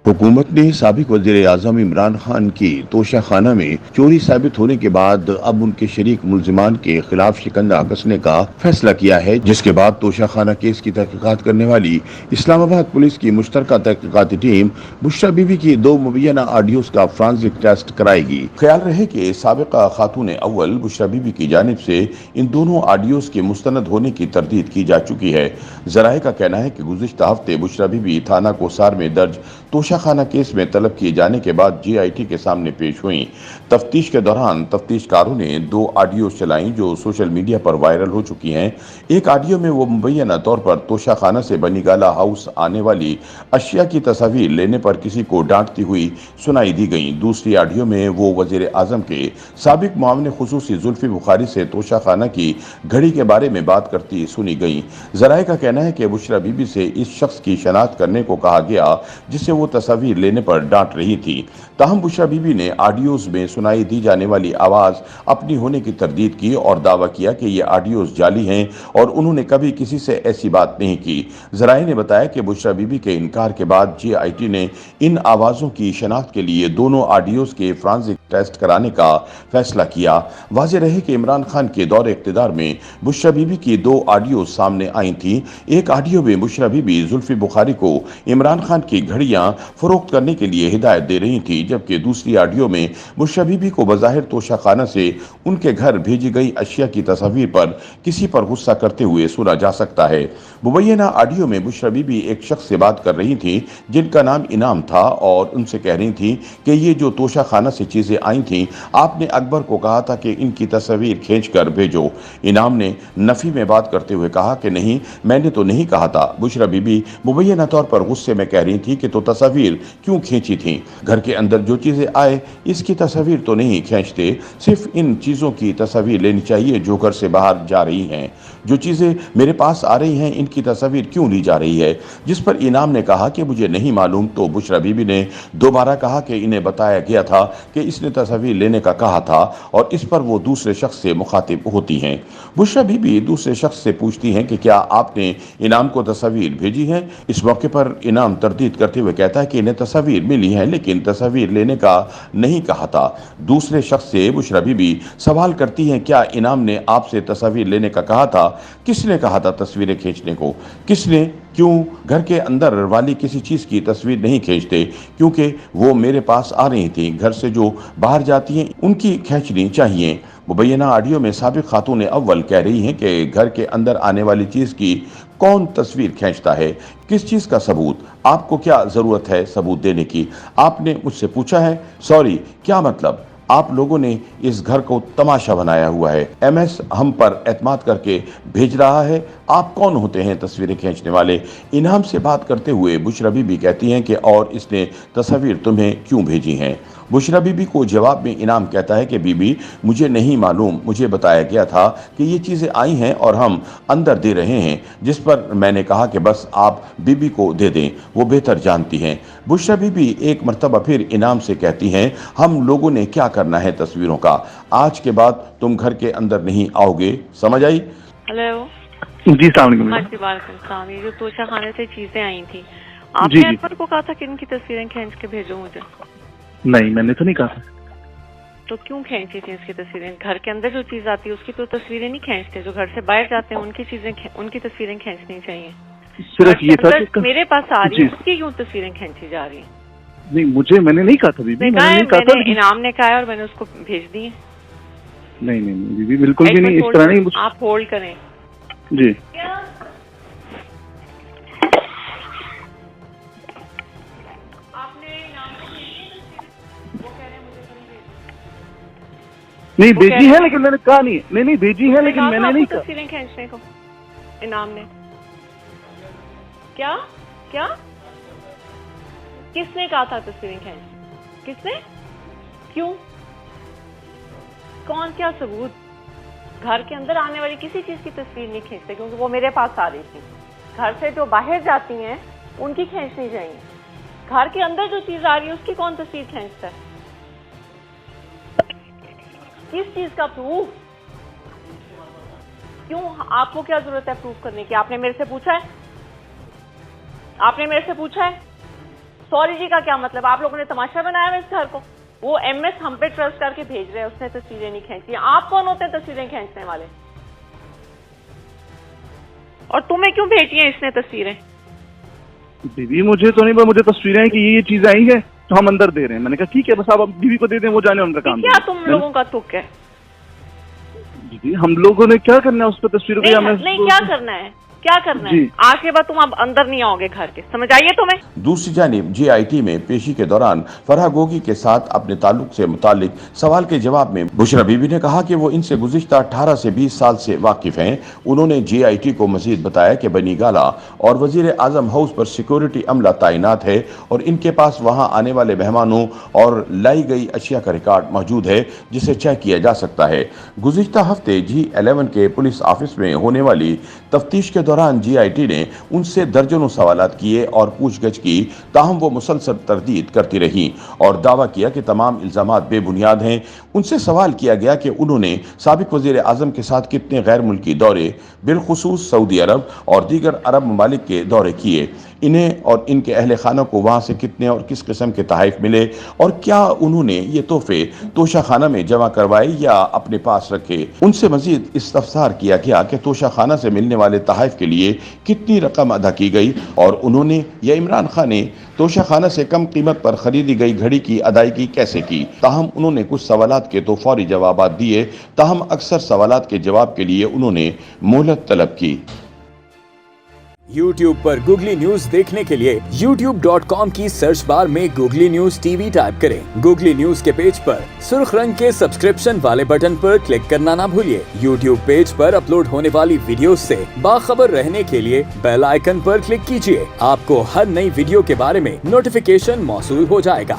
हुकूमत ने साबिक वज़ीर आज़म इमरान खान की तोशा खाना में चोरी साबित होने के बाद अब उनके शरीक मुल्जिमान के खिलाफ शिकंजा कसने का फैसला किया है, जिसके बाद तोशा खाना केस की तहकीकात करने वाली इस्लामाबाद पुलिस की मुश्तरका तहकीकाती टीम बुशरा बीबी की 2 मुबैना ऑडियोज का फॉरेंसिक टेस्ट कराएगी। ख्याल रहे कि साबिका खातून अव्वल बुशरा बीबी की जानिब से इन दोनों ऑडियोज के मुस्तनद होने की तरदीद की जा चुकी है। जराए का कहना है कि गुज़िश्ता हफ्ते बुशरा बीबी थाना कोसार में दर्ज तोशा खाना केस में तलब किए जाने के बाद GIT के सामने पेश हुई। तफ्तीश के दौरान तफ्तीशकारों ने 2 ऑडियो चलाई जो सोशल मीडिया पर वायरल हो चुकी हैं। एक ऑडियो में वो मुबैना तौर पर तोशा खाना से बनीगाला हाउस आने वाली अशिया की तस्वीर लेने पर किसी को डांटती हुई सुनाई दी गई। दूसरी ऑडियो में वो वज़ीर आज़म के साबिक मुआविन खुसूसी जुल्फी बुखारी से तोशा खाना की घड़ी के बारे में बात करती सुनी गई। जराए का कहना है कि बुशरा बीबी से इस शख्स की शनाख्त करने को कहा गया जिसे वो तस्वीर लेने पर डांट रही थी। ताहम बुशरा बीबी ने ऑडियोज में सुनाई दी जाने वाली आवाज़ अपनी होने की तरदीद की और दावा किया कि ये ऑडियोज जाली हैं और उन्होंने कभी किसी से ऐसी बात नहीं की। जराए ने बताया कि बुशरा बीबी के इनकार के बाद GIT ने इन आवाज़ों की शनाख्त के लिए दोनों ऑडियोज के फॉरेंसिक टेस्ट कराने का फैसला किया। वाज़ेह रहे कि इमरान खान के दौर इक़्तिदार में बुशरा बीबी की 2 ऑडियो सामने आई थी। एक ऑडियो में बुशरा बीबी जुल्फी बुखारी को इमरान खान की घड़ियां फरोख्त करने के लिए हिदायत दे रही थी, जबकि दूसरी ऑडियो में बुशरा बीबी को बज़ाहिर तोशा खाना से उनके घर भेजी गई अशिया की तस्वीर पर किसी पर गुस्सा करते हुए सुना जा सकता है। मुबैना ऑडियो में बुशरा बीबी एक शख्स से बात कर रही थी जिनका नाम इनाम था और उनसे कह रही थी कि ये जो तोशा खाना से चीजें आई थी, आपने अकबर को कहा था कि इनकी तस्वीर खींच कर भेजो। इनाम ने नफी में बात करते हुए कहा कि नहीं, मैंने तो नहीं कहा था। बुशरा बीबी मुबैना तौर पर गुस्से में कह रही थी कि तो तस्वीर क्यों खींची थी? घर के अंदर जो चीजें आए इसकी तस्वीर तो नहीं खींचते, सिर्फ इन चीजों की तस्वीर लेनी चाहिए जो घर से बाहर जा रही हैं। जो चीजें मेरे पास आ रही हैं इनकी तस्वीर क्यों ली जा रही है? जिस पर इनाम ने कहा कि मुझे नहीं मालूम। तो बुशरा बीबी ने दोबारा कहा कि इन्हें बताया गया था कि इसने तस्वीर लेने का कहा था और इस पर वो दूसरे शख्स से मुखातिब होती हैं। बुशरा बीबी दूसरे शख्स से पूछती हैं कि क्या आपने इनाम को तस्वीर भेजी है? इस मौके पर इनाम तरदीद करते हुए कहता है कि इन्हें तस्वीर मिली है लेकिन तस्वीर लेने का नहीं कहा था। दूसरे शख्स से बुशरा बीबी सवाल करती हैं, क्या इनाम ने आपसे तस्वीर लेने का कहा था? किसने कहा था तस्वीरें खींचने को? किसने? क्यों? घर के अंदर वाली किसी चीज़ की तस्वीर नहीं खींचते क्योंकि वो मेरे पास आ रही थी। घर से जो बाहर जाती हैं उनकी खींचनी चाहिए। मुबैना ऑडियो में साबिक खातून अव्वल कह रही हैं कि घर के अंदर आने वाली चीज़ की कौन तस्वीर खींचता है? किस चीज़ का सबूत? आपको क्या ज़रूरत है सबूत देने की? आपने मुझसे पूछा है? सॉरी, क्या मतलब? आप लोगों ने इस घर को तमाशा बनाया हुआ है। MS हम पर एतमाद करके भेज रहा है। आप कौन होते हैं तस्वीरें खींचने वाले? इनाम से बात करते हुए बुशरा बीबी कहती हैं कि और इसने तस्वीर तुम्हें क्यों भेजी हैं? बुशरा बीबी को जवाब में इनाम कहता है कि बीबी, मुझे नहीं मालूम, मुझे बताया गया था कि ये चीज़ें आई हैं और हम अंदर दे रहे हैं, जिस पर मैंने कहा कि बस आप बीबी को दे दें, वो बेहतर जानती हैं। बुशरा बीबी एक मर्तबा फिर इनाम से कहती हैं, हम लोगों ने क्या करना है तस्वीरों का? आज के बाद तुम घर के अंदर नहीं आओगे। समझ आई? हेलो जी सलाम। हाँ जी, वालेकुम। ये जो तोशा खाने से चीजें आई थी, आपने अकबर को कहा था कि इनकी तस्वीरें खींच के भेजो मुझे? नहीं, मैंने तो नहीं कहा था। तो क्यों खींची थी इसकी तस्वीरें? घर के अंदर जो चीज आती है उसकी तो तस्वीरें नहीं खींचते, जो घर से बाहर जाते हैं उनकी उनकी तस्वीरें खींचनी चाहिए। सिर्फ ये था मेरे पास आ रही है उसकी क्यों तस्वीरें खींची जा रही है? नहीं, मैंने नहीं कहा था बीबी, मैंने नहीं कहा था। इनाम ने कहा और मैंने उसको भेज दी। नहीं बीबी, बिल्कुल भी नहीं, इस तरह नहीं। आप होल्ड करें जी। नहीं भेजी है लेकिन मैंने कहा नहीं भेजी है लेकिन मैंने नहीं कहा तस्वीरें खींचने को। इनाम ने क्या क्या किसने कहा था तस्वीरें खींच? किसने? क्यों? कौन? क्या सबूत? घर के अंदर आने वाली किसी चीज की तस्वीर नहीं खींचते क्योंकि वो मेरे पास आ रही थी। घर से जो बाहर जाती हैं उनकी खींचनी चाहिए। घर के अंदर जो चीज आ रही है उसकी कौन तस्वीर खींचता है? किस चीज का प्रूफ? क्यों? आपको क्या जरूरत है प्रूफ करने की? आपने मेरे से पूछा है? आपने मेरे से पूछा है? सॉरी जी का क्या मतलब? आप लोगों ने तमाशा बनाया है इस घर को। वो MS हम पे ट्रस्ट करके भेज रहे हैं, उसने तस्वीरें नहीं खींची। आप कौन होते हैं तस्वीरें खींचने वाले? और तुम्हें क्यों भेजी हैं इसने तस्वीरें? बीवी मुझे तो नहीं, मुझे तस्वीरें हैं कि ये चीजें आई है तो हम अंदर दे रहे हैं। मैंने कहा ठीक है, बस आप बीवी को दे दें, वो जाने उनका काम। क्या तुम लोगों का तुक है? जी हम लोगों ने क्या करना है उस पर तस्वीरों को? नहीं क्या करना है, क्या करना है? आज के बाद तुम अब अंदर नहीं आओगे घर के, समझ आइए तुम्हें? दूसरी जानिब JIT में पेशी के दौरान फरहा गोगी के साथ अपने ताल्लुक से मुतालिक सवाल के जवाब में बुशरा बीबी ने कहा कि वो इनसे गुज़िश्ता 18 से 20 साल से वाकिफ हैं। उन्होंने JIT को मजीद बताया कि बनी गाला और वजीर आजम हाउस पर सिक्योरिटी अमला तैनात है और इनके पास वहाँ आने वाले मेहमानों और लाई गई अशिया का रिकॉर्ड मौजूद है जिसे चेक किया जा सकता है। गुज़िश्ता हफ्ते G11 के पुलिस ऑफिस में होने वाली तफ्तीश के दौरान JIT ने उनसे दर्जनों सवालात किए और पूछगछ की, ताहम वो मुसलसल तरदीद करती रहीं और दावा किया कि तमाम इल्जामात बेबुनियाद हैं। उनसे सवाल किया गया कि उन्होंने साबिक वजीर आजम के साथ कितने गैर मुल्की दौरे, बिलखुसूस सऊदी अरब और दीगर अरब ममालिक के दौरे किए, इन्हें और इनके अहल खाना को वहाँ से कितने और किस किस्म के तोहफे मिले और क्या उन्होंने ये तोहफे तोशा खाना में जमा करवाए या अपने पास रखे। उनसे मजीद इस्तफसार किया गया कि तोशा खाना से मिलने वाले तोहफे के लिए कितनी रकम अदा की गई और उन्होंने या इमरान खान ने तोशा खाना से कम कीमत पर खरीदी गई घड़ी की अदायगी कैसे की। ताहम उन्होंने कुछ सवालात के तो फौरी जवाब दिए, ताहम अक्सर सवालात के जवाब के लिए उन्होंने मोहलत तलब की। YouTube पर गूगली न्यूज देखने के लिए youtube.com की सर्च बार में गूगली न्यूज TV टाइप करें। गूगली न्यूज के पेज पर सुर्ख रंग के सब्सक्रिप्शन वाले बटन पर क्लिक करना ना भूलिए। YouTube पेज पर अपलोड होने वाली वीडियोस से बाखबर रहने के लिए बेल आइकन पर क्लिक कीजिए। आपको हर नई वीडियो के बारे में नोटिफिकेशन मौसूल हो जाएगा।